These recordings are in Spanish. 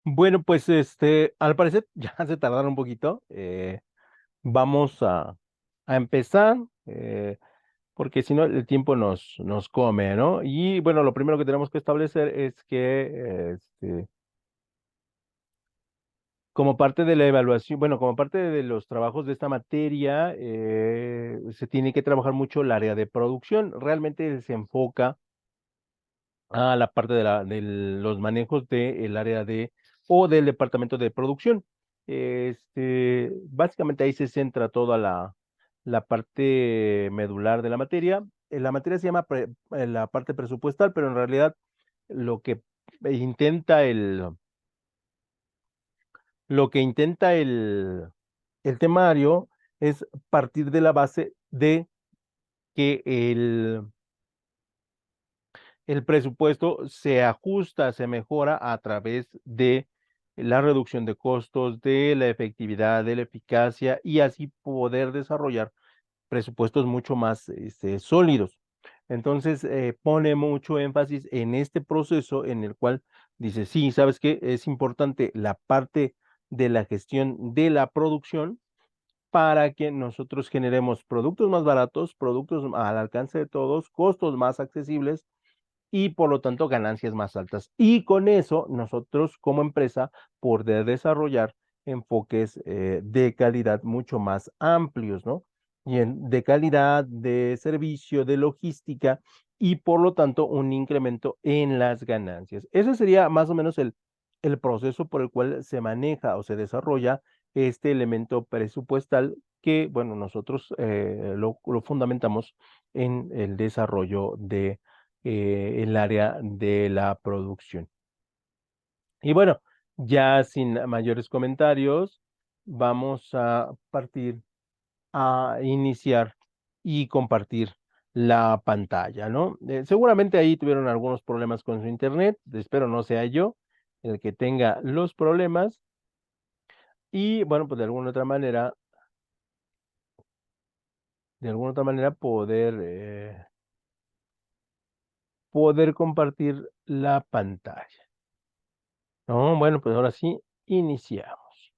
Bueno, pues al parecer ya se tardaron un poquito. Vamos a empezar, porque si no el tiempo nos come, ¿no? Y bueno, lo primero que tenemos que establecer es que como parte de la evaluación, bueno, como parte de los trabajos de esta materia, se tiene que trabajar mucho el área de producción. Realmente se enfoca a la parte de los manejos del área o del departamento de producción. Básicamente ahí se centra toda la parte medular de la materia. La materia se llama la parte presupuestal, pero en realidad lo que intenta el temario es partir de la base de que el presupuesto se ajusta, se mejora a través de la reducción de costos, de la efectividad, de la eficacia y así poder desarrollar presupuestos mucho más sólidos. Entonces, pone mucho énfasis en este proceso en el cual dice, sí, ¿sabes qué? Es importante la parte de la gestión de la producción para que nosotros generemos productos más baratos, productos al alcance de todos, costos más accesibles y por lo tanto ganancias más altas. Y con eso nosotros como empresa poder desarrollar enfoques de calidad mucho más amplios, ¿no? De calidad, de servicio, de logística y por lo tanto un incremento en las ganancias. Ese sería más o menos el proceso por el cual se maneja o se desarrolla este elemento presupuestal que, bueno, nosotros lo fundamentamos en el desarrollo de el área de la producción. Y bueno, ya sin mayores comentarios, vamos a partir a iniciar y compartir la pantalla, ¿no? Seguramente ahí tuvieron algunos problemas con su internet, espero no sea yo el que tenga los problemas y bueno, pues de alguna otra manera poder compartir la pantalla, ¿no? Bueno, pues ahora sí, iniciamos.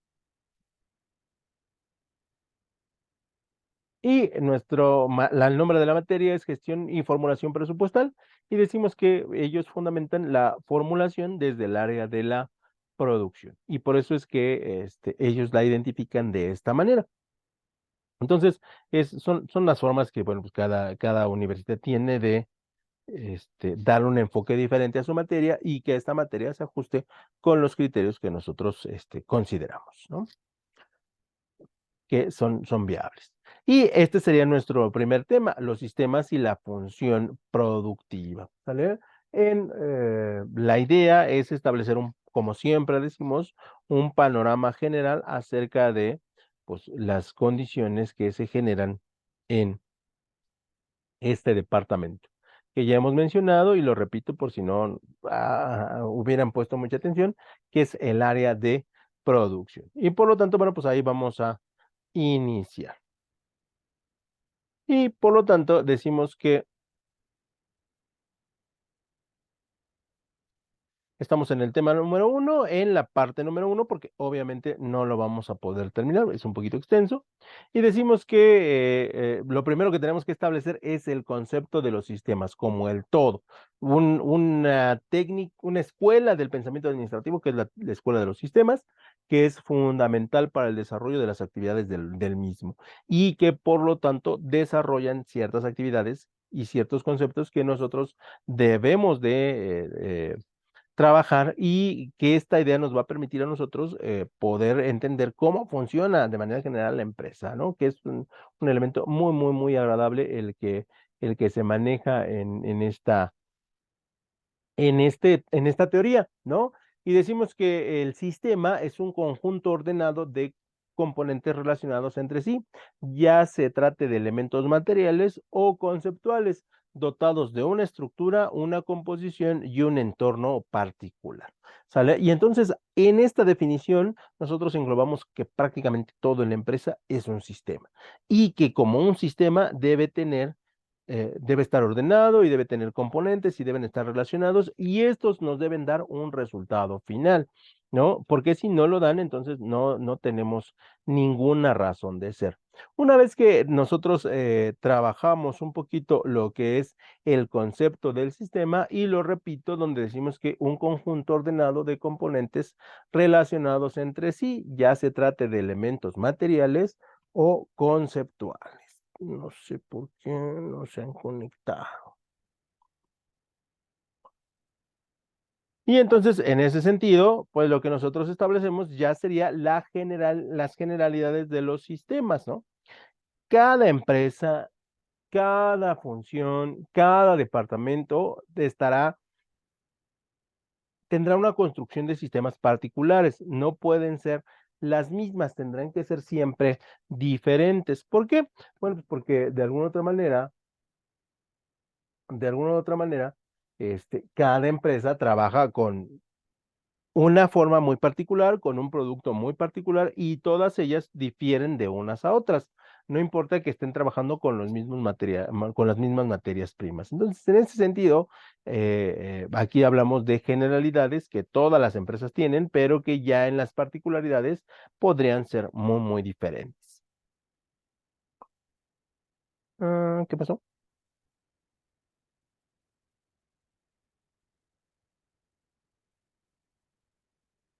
Y el nombre de la materia es gestión y formulación presupuestal y decimos que ellos fundamentan la formulación desde el área de la producción y por eso es que ellos la identifican de esta manera. Entonces, son las formas que, bueno, pues cada universidad tiene de dar un enfoque diferente a su materia y que esta materia se ajuste con los criterios que nosotros consideramos, ¿no? Que son viables. Y este sería nuestro primer tema, los sistemas y la función productiva, ¿sale? La idea es establecer como siempre decimos, un panorama general acerca de pues, las condiciones que se generan en este departamento, que ya hemos mencionado y lo repito por si no hubieran puesto mucha atención, que es el área de producción. Y por lo tanto, bueno, pues ahí vamos a iniciar. Y por lo tanto, decimos que estamos en el tema número uno, en la parte número uno, porque obviamente no lo vamos a poder terminar, es un poquito extenso. Y decimos que lo primero que tenemos que establecer es el concepto de los sistemas como el todo. Una técnica, una escuela del pensamiento administrativo, que es la escuela de los sistemas, que es fundamental para el desarrollo de las actividades del mismo y que por lo tanto desarrollan ciertas actividades y ciertos conceptos que nosotros debemos de trabajar y que esta idea nos va a permitir a nosotros poder entender cómo funciona de manera general la empresa, ¿no? Que es un elemento muy, muy, muy agradable el que se maneja en esta teoría, ¿no? Y decimos que el sistema es un conjunto ordenado de componentes relacionados entre sí, ya se trate de elementos materiales o conceptuales, dotados de una estructura, una composición y un entorno particular. ¿Sale? Y entonces, en esta definición, nosotros englobamos que prácticamente todo en la empresa es un sistema y que como un sistema debe tener debe estar ordenado y debe tener componentes y deben estar relacionados y estos nos deben dar un resultado final, ¿no? Porque si no lo dan, entonces no tenemos ninguna razón de ser. Una vez que nosotros trabajamos un poquito lo que es el concepto del sistema y lo repito, donde decimos que un conjunto ordenado de componentes relacionados entre sí, ya se trate de elementos materiales o conceptuales. No sé por qué no se han conectado. Y entonces, en ese sentido, pues lo que nosotros establecemos ya sería las generalidades de los sistemas, ¿no? Cada empresa, cada función, cada departamento tendrá una construcción de sistemas particulares. No pueden ser las mismas, tendrán que ser siempre diferentes. ¿Por qué? Bueno, pues porque de alguna u otra manera, cada empresa trabaja con una forma muy particular, con un producto muy particular y todas ellas difieren de unas a otras. No importa que estén trabajando con con las mismas materias primas. Entonces, en ese sentido, aquí hablamos de generalidades que todas las empresas tienen, pero que ya en las particularidades podrían ser muy, muy diferentes. ¿Qué pasó?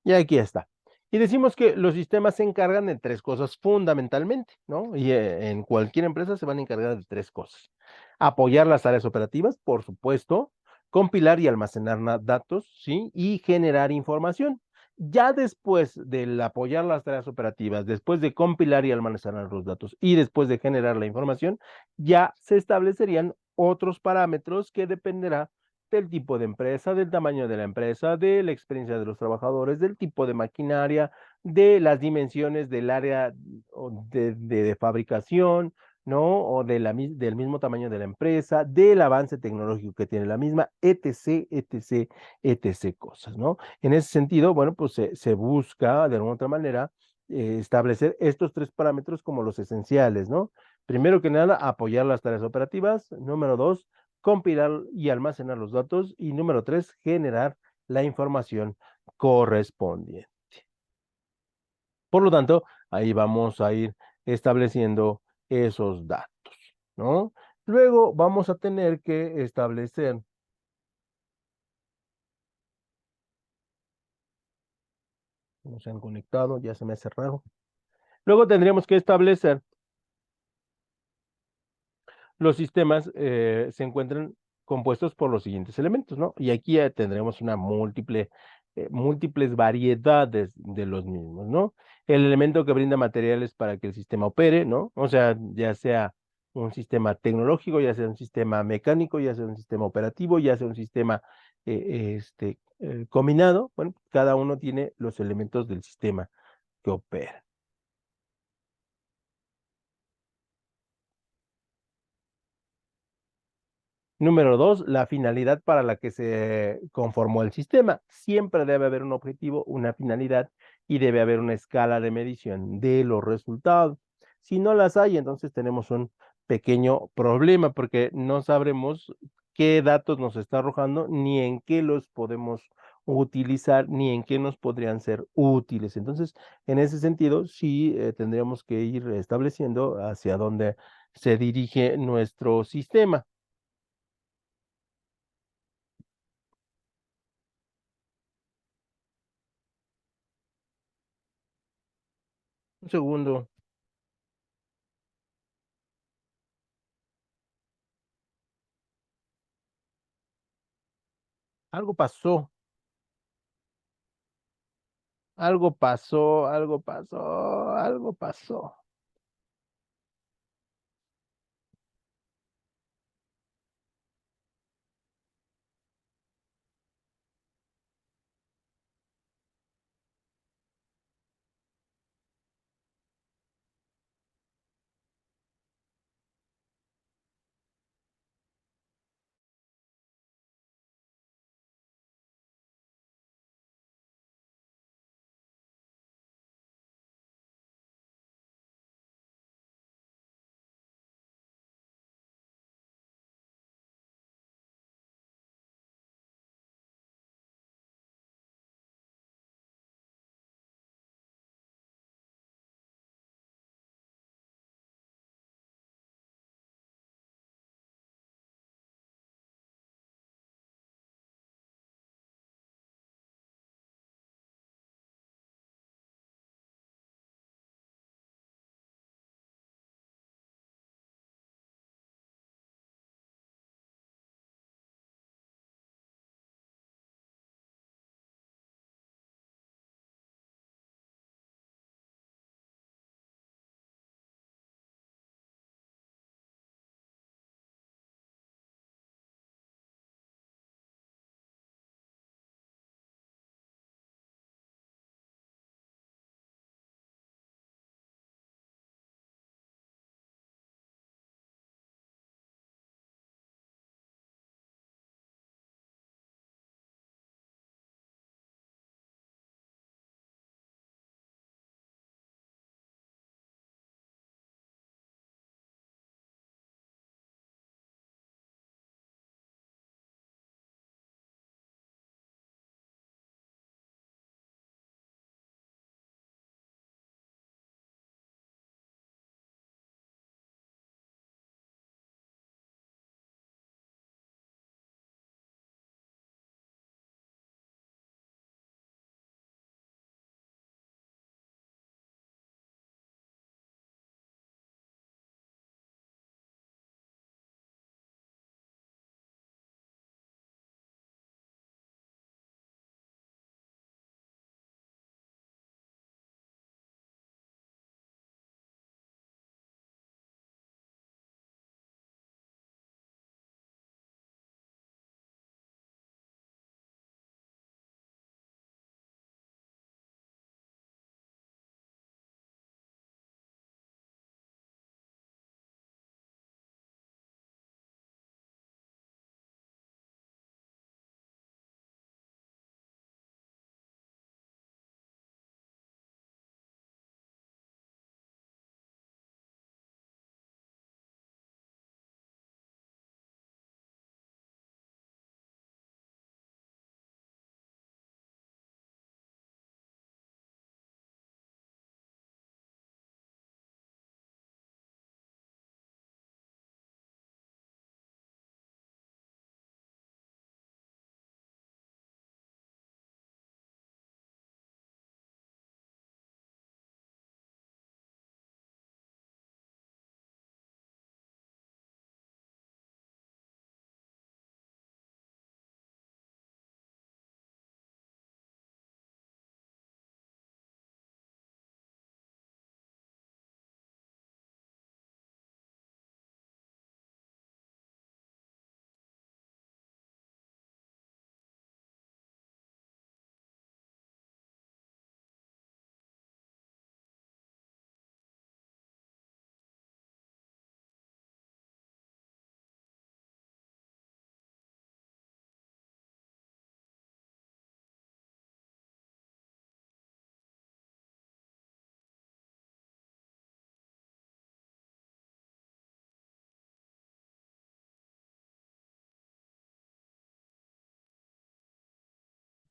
Y aquí está. Y decimos que los sistemas se encargan de tres cosas fundamentalmente, ¿no? Y en cualquier empresa se van a encargar de tres cosas. Apoyar las áreas operativas, por supuesto, compilar y almacenar datos, ¿sí? Y generar información. Ya después del apoyar las tareas operativas, después de compilar y almacenar los datos y después de generar la información, ya se establecerían otros parámetros que dependerá del tipo de empresa, del tamaño de la empresa, de la experiencia de los trabajadores, del tipo de maquinaria, de las dimensiones del área de fabricación, ¿no? O del mismo tamaño de la empresa, del avance tecnológico que tiene la misma, etc., etc., etc. cosas, ¿no? En ese sentido, bueno, pues se busca de alguna otra manera establecer estos tres parámetros como los esenciales, ¿no? Primero que nada, apoyar las tareas operativas. Número dos, compilar y almacenar los datos. Y número tres, generar la información correspondiente. Por lo tanto, ahí vamos a ir estableciendo esos datos, ¿no? Luego vamos a tener que establecer, no se han conectado, ya se me ha cerrado. Luego tendríamos que establecer los sistemas se encuentran compuestos por los siguientes elementos, ¿no? Y aquí tendremos múltiples variedades de los mismos, ¿no? El elemento que brinda materiales para que el sistema opere, ¿no? O sea, ya sea un sistema tecnológico, ya sea un sistema mecánico, ya sea un sistema operativo, ya sea un sistema combinado, bueno, cada uno tiene los elementos del sistema que opera. Número dos, la finalidad para la que se conformó el sistema. Siempre debe haber un objetivo, una finalidad y debe haber una escala de medición de los resultados. Si no las hay, entonces tenemos un pequeño problema porque no sabremos qué datos nos está arrojando, ni en qué los podemos utilizar, ni en qué nos podrían ser útiles. Entonces, en ese sentido, sí tendríamos que ir estableciendo hacia dónde se dirige nuestro sistema. Un segundo. Algo pasó, algo pasó, algo pasó, algo pasó.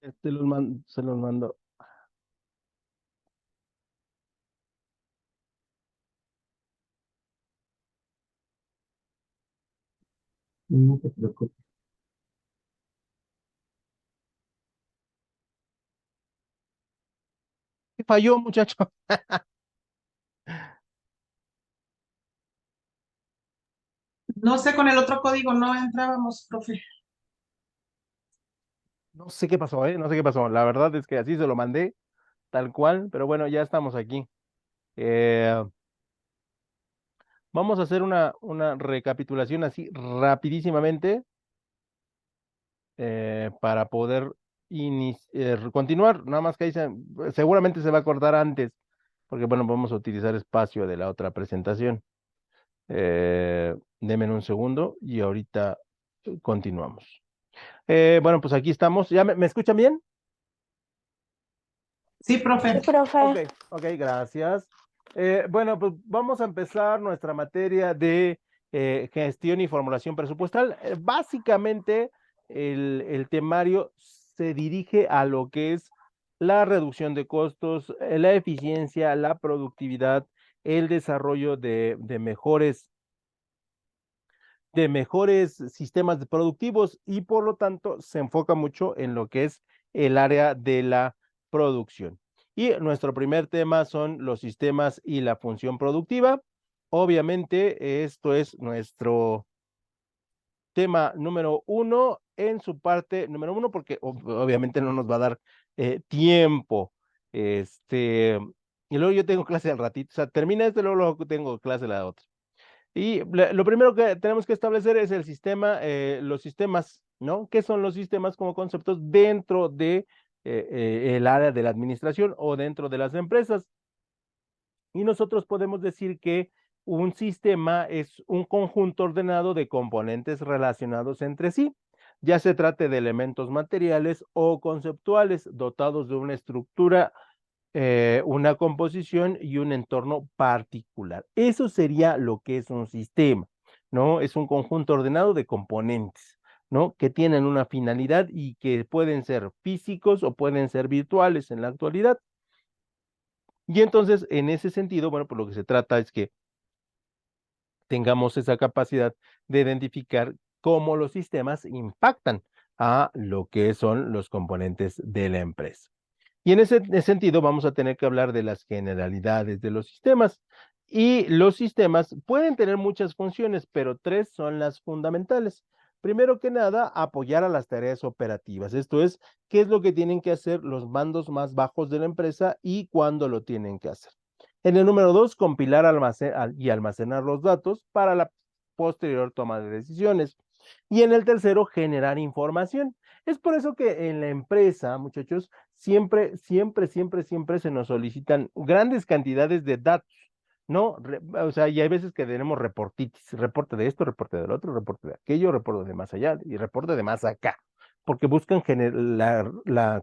Se los mando. No te preocupes. ¿Qué falló, muchacho? No sé, con el otro código no entrábamos, profe. No sé qué pasó, ¿eh? No sé qué pasó. La verdad es que así se lo mandé, tal cual, pero bueno, ya estamos aquí. Eh, Vamos a hacer una recapitulación así rapidísimamente para poder continuar. Nada más que ahí seguramente se va a acordar antes, porque bueno, vamos a utilizar espacio de la otra presentación. Denme un segundo y ahorita continuamos. Bueno, pues aquí estamos. ¿Ya me escuchan bien? Sí, profe. Sí, profe. Ok, ok, gracias. Bueno, pues vamos a empezar nuestra materia de gestión y formulación presupuestal. Básicamente, el temario se dirige a lo que es la reducción de costos, la eficiencia, la productividad, el desarrollo de mejores sistemas productivos y por lo tanto se enfoca mucho en lo que es el área de la producción. Y nuestro primer tema son los sistemas y la función productiva. Obviamente, esto es nuestro tema número uno en su parte número uno, porque obviamente no nos va a dar tiempo. Este, y luego yo tengo clase al ratito, o sea, termina este, luego tengo clase la otra. Y lo primero que tenemos que establecer es el sistema, los sistemas, ¿no? ¿Qué son los sistemas como conceptos dentro de el área de la administración o dentro de las empresas? Y nosotros podemos decir que un sistema es un conjunto ordenado de componentes relacionados entre sí, ya se trate de elementos materiales o conceptuales dotados de una estructura, una composición y un entorno particular. Eso sería lo que es un sistema, ¿no? Es un conjunto ordenado de componentes, ¿no? Que tienen una finalidad y que pueden ser físicos o pueden ser virtuales en la actualidad. Y entonces, en ese sentido, bueno, pues lo que se trata es que tengamos esa capacidad de identificar cómo los sistemas impactan a lo que son los componentes de la empresa. Y en ese sentido vamos a tener que hablar de las generalidades de los sistemas. Y los sistemas pueden tener muchas funciones, pero tres son las fundamentales. Primero que nada, apoyar a las tareas operativas. Esto es, qué es lo que tienen que hacer los mandos más bajos de la empresa y cuándo lo tienen que hacer. En el número dos, compilar y almacenar los datos para la posterior toma de decisiones. Y en el tercero, generar información. Es por eso que en la empresa, muchachos, siempre, siempre, siempre, siempre se nos solicitan grandes cantidades de datos, ¿no? O sea, y hay veces que tenemos reportitis, reporte de esto, reporte del otro, reporte de aquello, reporte de más allá y reporte de más acá, porque buscan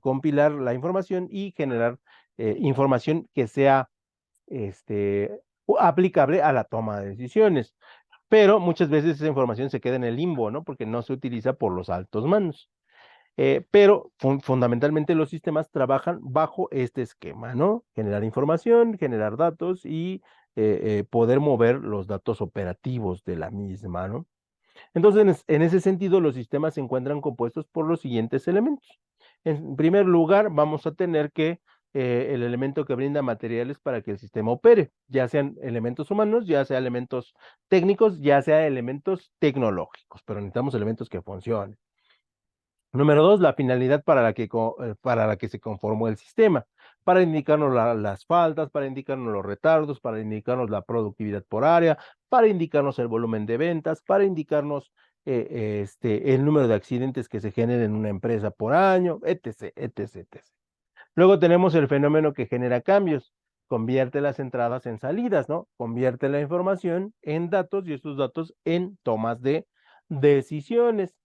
compilar la información y generar información que sea aplicable a la toma de decisiones. Pero muchas veces esa información se queda en el limbo, ¿no? Porque no se utiliza por los altos mandos. Pero fundamentalmente los sistemas trabajan bajo este esquema, ¿no? Generar información, generar datos y poder mover los datos operativos de la misma, ¿no? Entonces, en ese sentido, los sistemas se encuentran compuestos por los siguientes elementos. En primer lugar, vamos a tener que el elemento que brinda materiales para que el sistema opere, ya sean elementos humanos, ya sea elementos técnicos, ya sea elementos tecnológicos, pero necesitamos elementos que funcionen. Número dos, la finalidad para la que se conformó el sistema, para indicarnos las faltas, para indicarnos los retardos, para indicarnos la productividad por área, para indicarnos el volumen de ventas, para indicarnos el número de accidentes que se generen en una empresa por año, etc., etc., etc. Luego tenemos el fenómeno que genera cambios, convierte las entradas en salidas, ¿no? Convierte la información en datos y estos datos en tomas de decisiones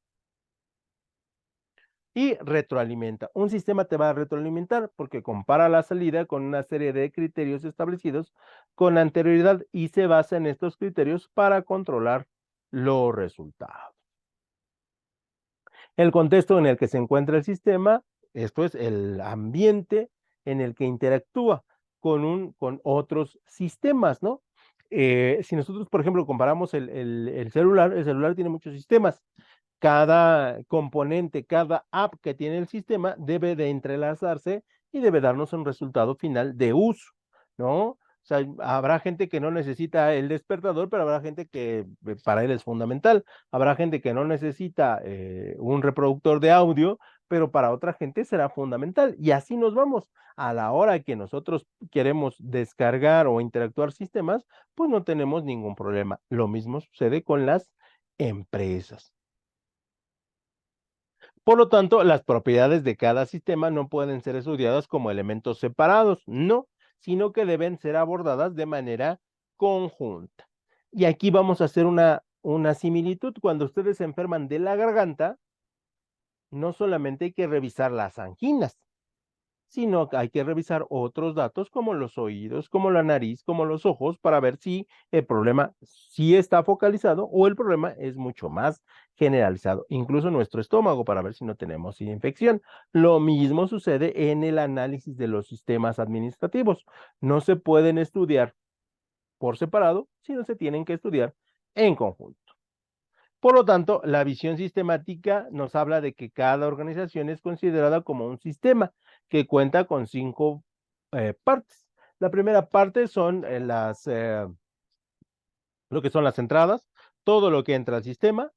y retroalimenta. Un sistema te va a retroalimentar porque compara la salida con una serie de criterios establecidos con anterioridad y se basa en estos criterios para controlar los resultados. El contexto en el que se encuentra el sistema Esto es el ambiente en el que interactúa con otros sistemas, ¿no? Si nosotros, por ejemplo, comparamos el celular tiene muchos sistemas. Cada componente, cada app que tiene el sistema debe de entrelazarse y debe darnos un resultado final de uso, ¿no? O sea, habrá gente que no necesita el despertador, pero habrá gente que para él es fundamental. Habrá gente que no necesita un reproductor de audio, pero para otra gente será fundamental. Y así nos vamos. A la hora que nosotros queremos descargar o interactuar sistemas, pues no tenemos ningún problema. Lo mismo sucede con las empresas. Por lo tanto, las propiedades de cada sistema no pueden ser estudiadas como elementos separados, no, sino que deben ser abordadas de manera conjunta. Y aquí vamos a hacer una similitud. Cuando ustedes se enferman de la garganta, no solamente hay que revisar las anginas, sino que hay que revisar otros datos como los oídos, como la nariz, como los ojos, para ver si el problema sí está focalizado o el problema es mucho más generalizado. Incluso nuestro estómago para ver si no tenemos infección. Lo mismo sucede en el análisis de los sistemas administrativos. No se pueden estudiar por separado, sino se tienen que estudiar en conjunto. Por lo tanto, la visión sistemática nos habla de que cada organización es considerada como un sistema que cuenta con 5 partes. La primera parte son lo que son las entradas, todo lo que entra al sistema.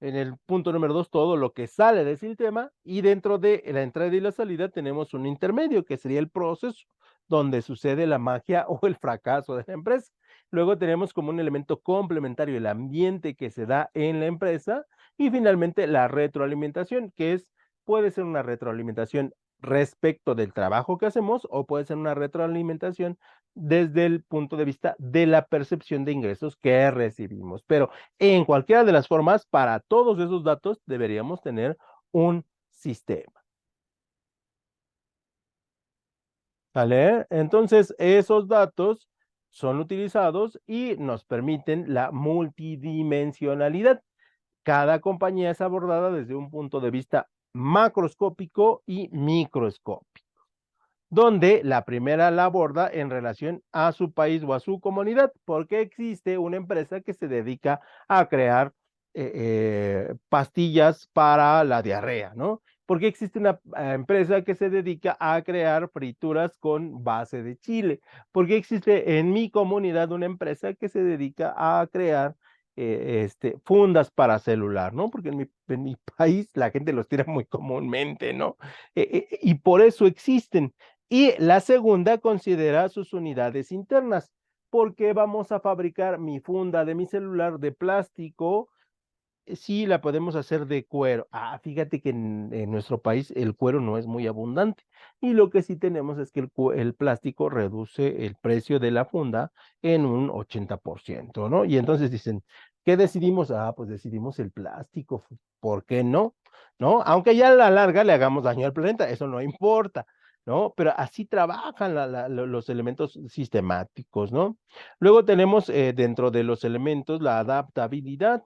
En el punto número 2, todo lo que sale del sistema. Y dentro de la entrada y la salida tenemos un intermedio, que sería el proceso, donde sucede la magia o el fracaso de la empresa. Luego tenemos como un elemento complementario el ambiente que se da en la empresa. Y finalmente la retroalimentación, que puede ser una retroalimentación respecto del trabajo que hacemos o puede ser una retroalimentación desde el punto de vista de la percepción de ingresos que recibimos. Pero en cualquiera de las formas, para todos esos datos deberíamos tener un sistema. ¿Vale? Entonces, esos datos son utilizados y nos permiten la multidimensionalidad. Cada compañía es abordada desde un punto de vista macroscópico y microscópico, donde la primera la aborda en relación a su país o a su comunidad, porque existe una empresa que se dedica a crear pastillas para la diarrea, ¿no? Porque existe una empresa que se dedica a crear frituras con base de chile. Porque existe en mi comunidad una empresa que se dedica a crear fundas para celular, ¿no? Porque en mi país la gente los tira muy comúnmente, ¿no? Y por eso existen. Y la segunda considera sus unidades internas. ¿Por qué vamos a fabricar mi funda de mi celular de plástico? Sí, la podemos hacer de cuero. Ah, fíjate que en nuestro país el cuero no es muy abundante. Y lo que sí tenemos es que el plástico reduce el precio de la funda en un 80%, ¿no? Y entonces dicen, ¿qué decidimos? Ah, pues decidimos el plástico. ¿Por qué no? ¿No? Aunque ya a la larga le hagamos daño al planeta, eso no importa, ¿no? Pero así trabajan los elementos sistemáticos, ¿no? Luego tenemos dentro de los elementos la adaptabilidad,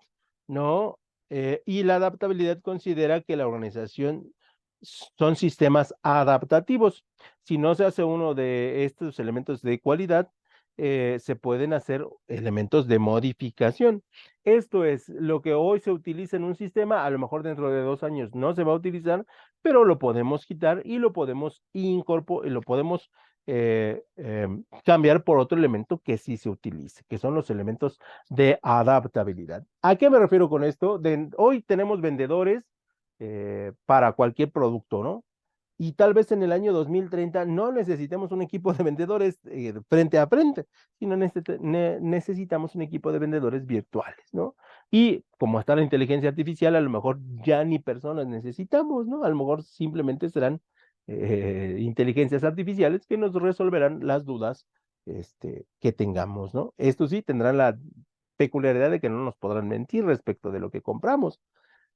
¿no? Y la adaptabilidad considera que la organización son sistemas adaptativos. Si no se hace uno de estos elementos de cualidad, se pueden hacer elementos de modificación. Esto es lo que hoy se utiliza en un sistema, a lo mejor dentro de 2 años no se va a utilizar, pero lo podemos quitar y lo podemos incorporar, y lo podemos cambiar por otro elemento que sí se utilice, que son los elementos de adaptabilidad. ¿A qué me refiero con esto? Hoy tenemos vendedores para cualquier producto, ¿no? Y tal vez en el año 2030 no necesitemos un equipo de vendedores frente a frente, sino necesitamos un equipo de vendedores virtuales, ¿no? Y como está la inteligencia artificial, a lo mejor ya ni personas necesitamos, ¿no? A lo mejor simplemente serán inteligencias artificiales que nos resolverán las dudas que tengamos, ¿no? Esto sí, tendrán la peculiaridad de que no nos podrán mentir respecto de lo que compramos,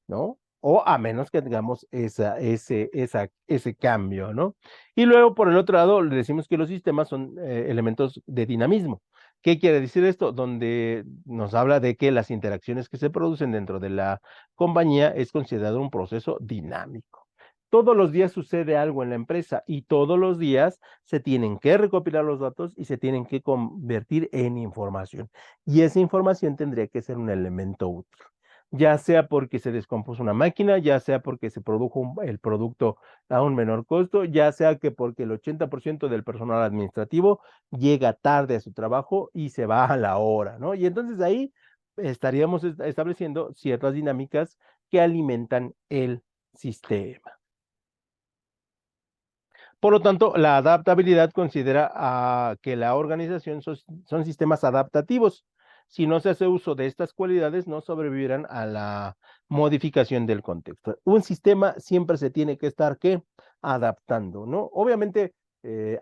¿no? O a menos que tengamos ese cambio, ¿no? Y luego, por el otro lado, le decimos que los sistemas son elementos de dinamismo. ¿Qué quiere decir esto? Donde nos habla de que las interacciones que se producen dentro de la compañía es considerado un proceso dinámico. todos los días sucede algo en la empresa y todos los días se tienen que recopilar los datos y se tienen que convertir en información. Y esa información tendría que ser un elemento útil, ya sea porque se descompuso una máquina, ya sea porque se produjo el producto a un menor costo, ya sea que porque el 80% del personal administrativo llega tarde a su trabajo y se va a la hora, ¿no? Y entonces ahí estaríamos estableciendo ciertas dinámicas que alimentan el sistema. Por lo tanto, la adaptabilidad considera que la organización son sistemas adaptativos. Si no se hace uso de estas cualidades, no sobrevivirán a la modificación del contexto. Un sistema siempre se tiene que estar, ¿qué? Adaptando, ¿no? Obviamente,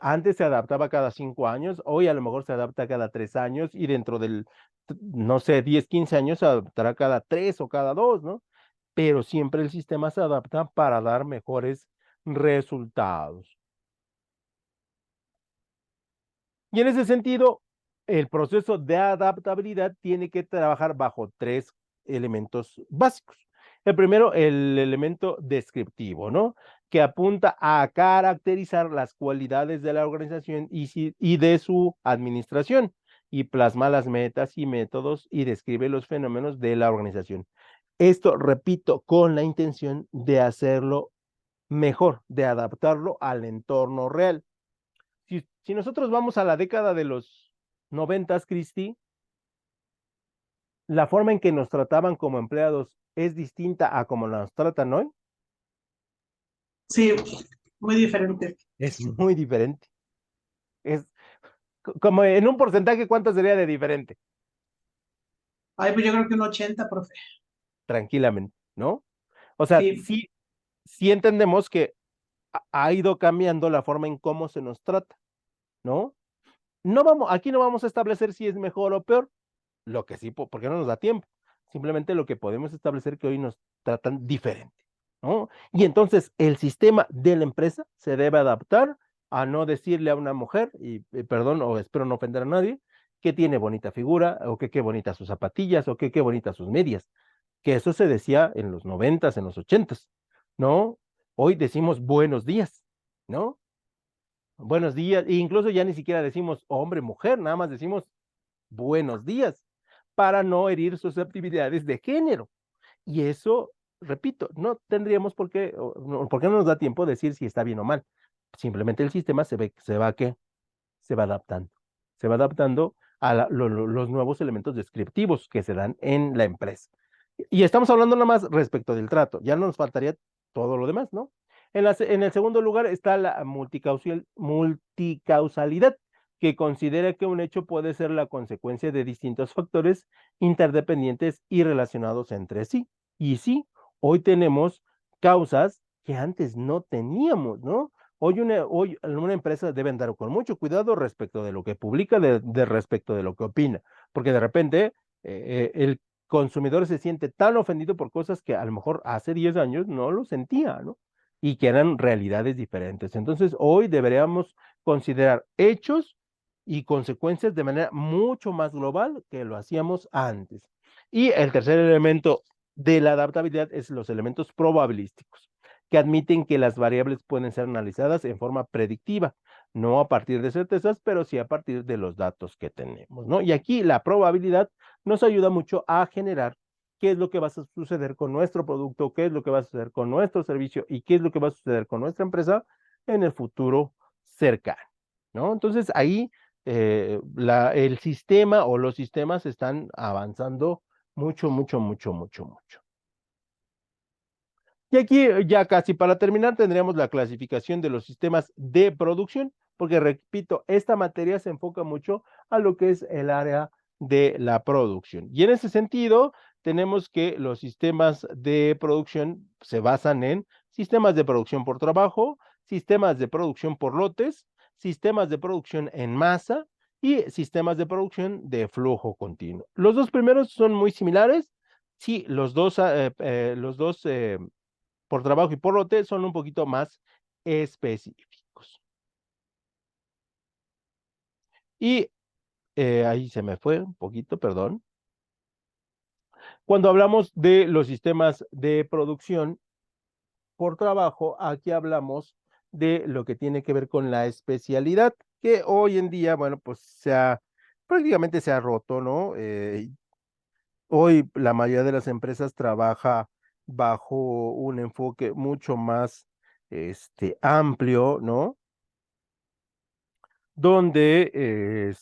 antes se adaptaba cada 5 años, hoy a lo mejor se adapta cada 3 años y dentro del, no sé, 10, 15 años se adaptará cada 3 o cada 2, ¿no? Pero siempre el sistema se adapta para dar mejores resultados. Y en ese sentido, el proceso de adaptabilidad tiene que trabajar bajo 3 elementos básicos. El primero, el elemento descriptivo, ¿no? Que apunta a caracterizar las cualidades de la organización y de su administración y plasma las metas y métodos y describe los fenómenos de la organización. Esto, repito, con la intención de hacerlo mejor, de adaptarlo al entorno real. Si nosotros vamos a la década de los 90, Cristi, la forma en que nos trataban como empleados es distinta a como nos tratan hoy. Sí, muy diferente. Es muy diferente. Es como en un porcentaje, ¿cuánto sería de diferente? Ay, pues yo creo que un 80, profe. Tranquilamente, ¿no? O sea, Sí, sí entendemos que ha ido cambiando la forma en cómo se nos trata, ¿no? Aquí no vamos a establecer si es mejor o peor, lo que sí, porque no nos da tiempo. Simplemente lo que podemos establecer que hoy nos tratan diferente, ¿no? Y entonces el sistema de la empresa se debe adaptar a no decirle a una mujer, y perdón, o espero no ofender a nadie, que tiene bonita figura, o que qué bonitas sus zapatillas, o que qué bonitas sus medias. Que eso se decía en los 90s, en los 80s, ¿no? Hoy decimos buenos días, ¿no? Buenos días, e incluso ya ni siquiera decimos hombre, mujer, nada más decimos buenos días, para no herir susceptibilidades de género. Y eso, repito, no tendríamos por qué no nos da tiempo decir si está bien o mal. Simplemente el sistema se va adaptando. Se va adaptando a los nuevos elementos descriptivos que se dan en la empresa. Y estamos hablando nada más respecto del trato. Ya no nos faltaría todo lo demás, ¿no? En el segundo lugar está la multicausalidad, que considera que un hecho puede ser la consecuencia de distintos factores interdependientes y relacionados entre sí. Y sí, hoy tenemos causas que antes no teníamos, ¿no? Hoy una empresa debe andar con mucho cuidado respecto de lo que publica, respecto de lo que opina, porque de repente el consumidor se siente tan ofendido por cosas que a lo mejor hace 10 años no lo sentía, ¿no? Y que eran realidades diferentes. Entonces, hoy deberíamos considerar hechos y consecuencias de manera mucho más global que lo hacíamos antes. Y el tercer elemento de la adaptabilidad es los elementos probabilísticos, que admiten que las variables pueden ser analizadas en forma predictiva, no a partir de certezas, pero sí a partir de los datos que tenemos, ¿no? Y aquí la probabilidad nos ayuda mucho a generar qué es lo que va a suceder con nuestro producto, qué es lo que va a suceder con nuestro servicio y qué es lo que va a suceder con nuestra empresa en el futuro cercano, ¿no? Entonces ahí el sistema o los sistemas están avanzando mucho, mucho, mucho, mucho, mucho. Y aquí ya casi para terminar tendríamos la clasificación de los sistemas de producción, porque repito, esta materia se enfoca mucho a lo que es el área de la producción. Y en ese sentido, tenemos que los sistemas de producción se basan en sistemas de producción por trabajo, sistemas de producción por lotes, sistemas de producción en masa y sistemas de producción de flujo continuo. Los dos primeros son muy similares. Sí, los dos por trabajo y por lote son un poquito más específicos. Y ahí se me fue un poquito, perdón. Cuando hablamos de los sistemas de producción, por trabajo, aquí hablamos de lo que tiene que ver con la especialidad, que hoy en día, bueno, pues prácticamente se ha roto, ¿no? Hoy la mayoría de las empresas trabaja bajo un enfoque mucho más amplio, ¿no? Donde,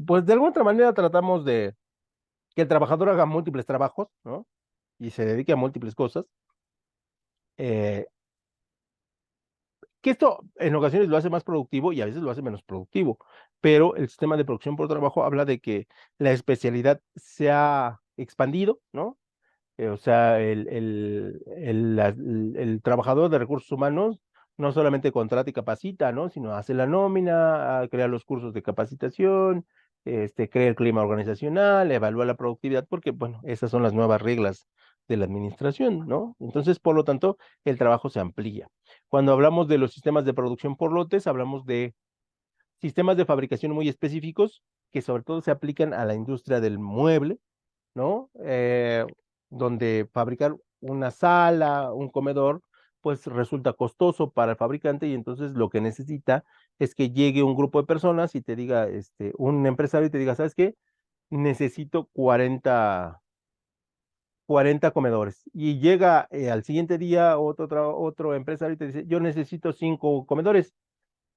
pues de alguna otra manera tratamos de que el trabajador haga múltiples trabajos, ¿no? Y se dedique a múltiples cosas. eh, que esto en ocasiones lo hace más productivo y a veces lo hace menos productivo, pero el sistema de producción por trabajo habla de que la especialidad se ha expandido, ¿no? O sea, el trabajador de recursos humanos no solamente contrata y capacita, ¿no? Sino hace la nómina, crea los cursos de capacitación, crea el clima organizacional, evalúa la productividad, porque, bueno, esas son las nuevas reglas de la administración, ¿no? Entonces, por lo tanto, el trabajo se amplía. Cuando hablamos de los sistemas de producción por lotes, hablamos de sistemas de fabricación muy específicos que sobre todo se aplican a la industria del mueble, ¿no? Donde fabricar una sala, un comedor, pues resulta costoso para el fabricante y entonces lo que necesita es que llegue un grupo de personas y te diga, un empresario y te diga, ¿sabes qué? Necesito 40 comedores. Y llega al siguiente día otro empresario y te dice, yo necesito 5 comedores.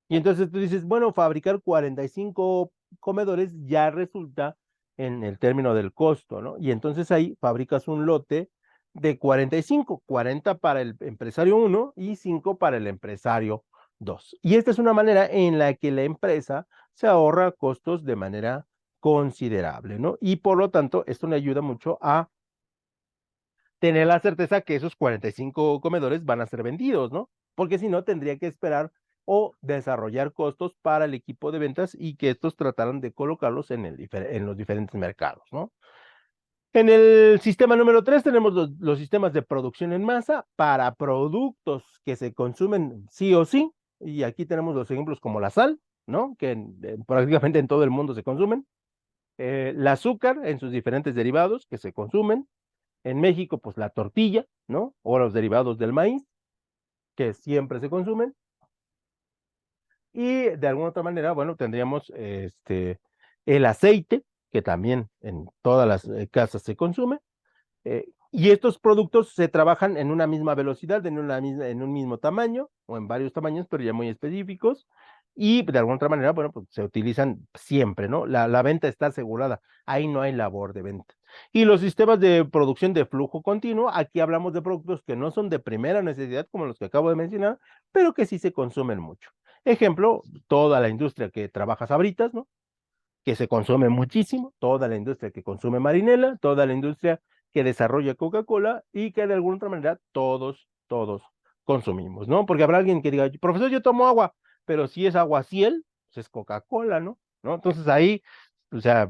Y entonces tú dices, bueno, fabricar 45 comedores ya resulta en el término del costo, ¿no? Y entonces ahí fabricas un lote de 45, 40 para el empresario uno y 5 para el empresario 2. Y esta es una manera en la que la empresa se ahorra costos de manera considerable, ¿no? Y por lo tanto, esto le ayuda mucho a tener la certeza que esos 45 comedores van a ser vendidos, ¿no? Porque si no, tendría que esperar o desarrollar costos para el equipo de ventas y que estos trataran de colocarlos en los diferentes mercados, ¿no? En el sistema número 3 tenemos los sistemas de producción en masa para productos que se consumen sí o sí, y aquí tenemos los ejemplos como la sal, ¿no? Que prácticamente en todo el mundo se consumen, el azúcar en sus diferentes derivados que se consumen, en México, pues la tortilla, ¿no? O los derivados del maíz, que siempre se consumen. Y de alguna otra manera, bueno, tendríamos el aceite, que también en todas las casas se consume. Y estos productos se trabajan en una misma velocidad, en un mismo tamaño, o en varios tamaños, pero ya muy específicos. Y de alguna otra manera, bueno, pues se utilizan siempre, ¿no? La venta está asegurada, ahí no hay labor de venta. Y los sistemas de producción de flujo continuo, aquí hablamos de productos que no son de primera necesidad, como los que acabo de mencionar, pero que sí se consumen mucho. Ejemplo, toda la industria que trabaja sabritas, ¿no? Que se consume muchísimo, toda la industria que consume Marinela, toda la industria que desarrolla Coca-Cola y que de alguna otra manera todos consumimos, ¿no? Porque habrá alguien que diga, profesor, yo tomo agua, pero si es agua ciel, pues es Coca-Cola, ¿no? ¿No? Entonces ahí, o sea,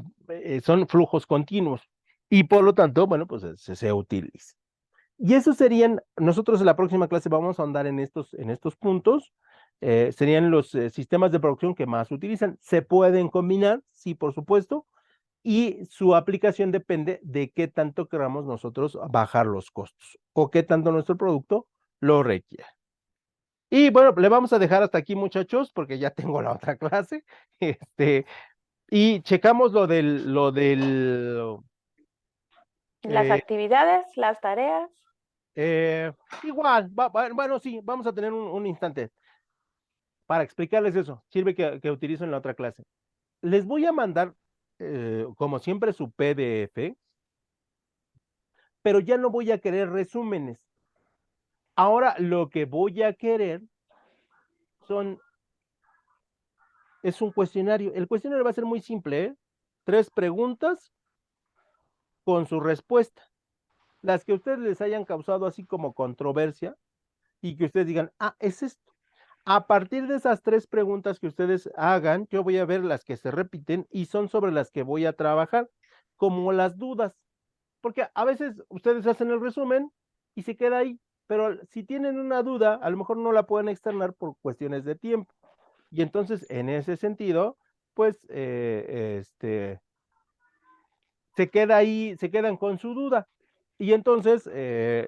son flujos continuos y por lo tanto, bueno, pues se utiliza. Y esos serían, nosotros en la próxima clase vamos a andar en estos puntos, serían los sistemas de producción que más utilizan. Se pueden combinar, sí, por supuesto, y su aplicación depende de qué tanto queramos nosotros bajar los costos o qué tanto nuestro producto lo requiere. Y bueno, le vamos a dejar hasta aquí, muchachos, porque ya tengo la otra clase. Y checamos Las eh, actividades, las tareas. igual, bueno, sí, vamos a tener un instante para explicarles eso. Sirve que utilizo en la otra clase. Les voy a mandar, como siempre, su PDF, pero ya no voy a querer resúmenes. Ahora lo que voy a querer son, es un cuestionario. El cuestionario va a ser muy simple, ¿eh? 3 preguntas con su respuesta. Las que a ustedes les hayan causado así como controversia y que ustedes digan, ah, es esto. A partir de esas 3 preguntas que ustedes hagan, yo voy a ver las que se repiten y son sobre las que voy a trabajar, como las dudas. Porque a veces ustedes hacen el resumen y se queda ahí, pero si tienen una duda, a lo mejor no la pueden externar por cuestiones de tiempo. Y entonces, en ese sentido, pues, se queda ahí, se quedan con su duda. Y entonces,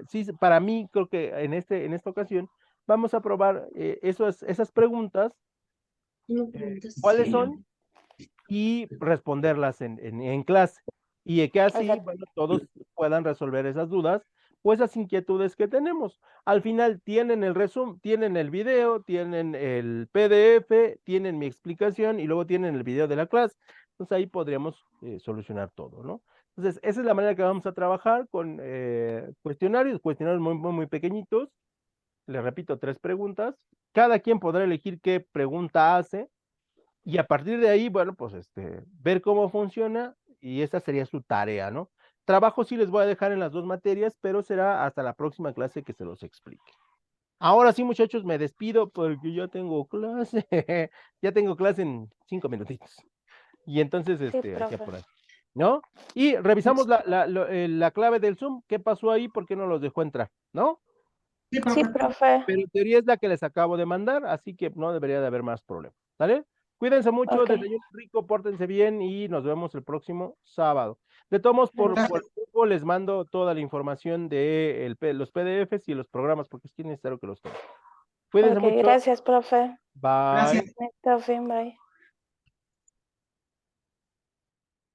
sí, para mí creo que en esta ocasión vamos a probar esas preguntas, cuáles son, y responderlas en clase. Y que así, Exacto. bueno, todos puedan resolver esas dudas o esas inquietudes que tenemos. Al final tienen el resumen, tienen el video, tienen el PDF, tienen mi explicación y luego tienen el video de la clase. Entonces ahí podríamos solucionar todo, ¿no? Entonces, esa es la manera que vamos a trabajar con cuestionarios muy pequeñitos. Les repito, 3 preguntas. Cada quien podrá elegir qué pregunta hace y a partir de ahí, bueno, pues ver cómo funciona y esa sería su tarea, ¿no? Trabajo sí les voy a dejar en las 2 materias, pero será hasta la próxima clase que se los explique. Ahora sí, muchachos, me despido porque ya tengo clase. Ya tengo clase en 5 minutitos. Y entonces, Sí, hay que profe. apurar, ¿no? Y revisamos la clave del Zoom. ¿Qué pasó ahí? ¿Por qué no los dejó entrar? ¿No? Sí, Sí, profe. profe. Pero en teoría es la que les acabo de mandar, así que no debería de haber más problemas. ¿Sale? Cuídense mucho, Ok. desayunen rico, pórtense bien y nos vemos el próximo sábado. De todos modos, por Gracias. el grupo les mando toda la información de los PDFs y los programas, porque es necesario que los tomen. Cuídense Ok, mucho. gracias, profe. Bye. Gracias. Está bien, bye.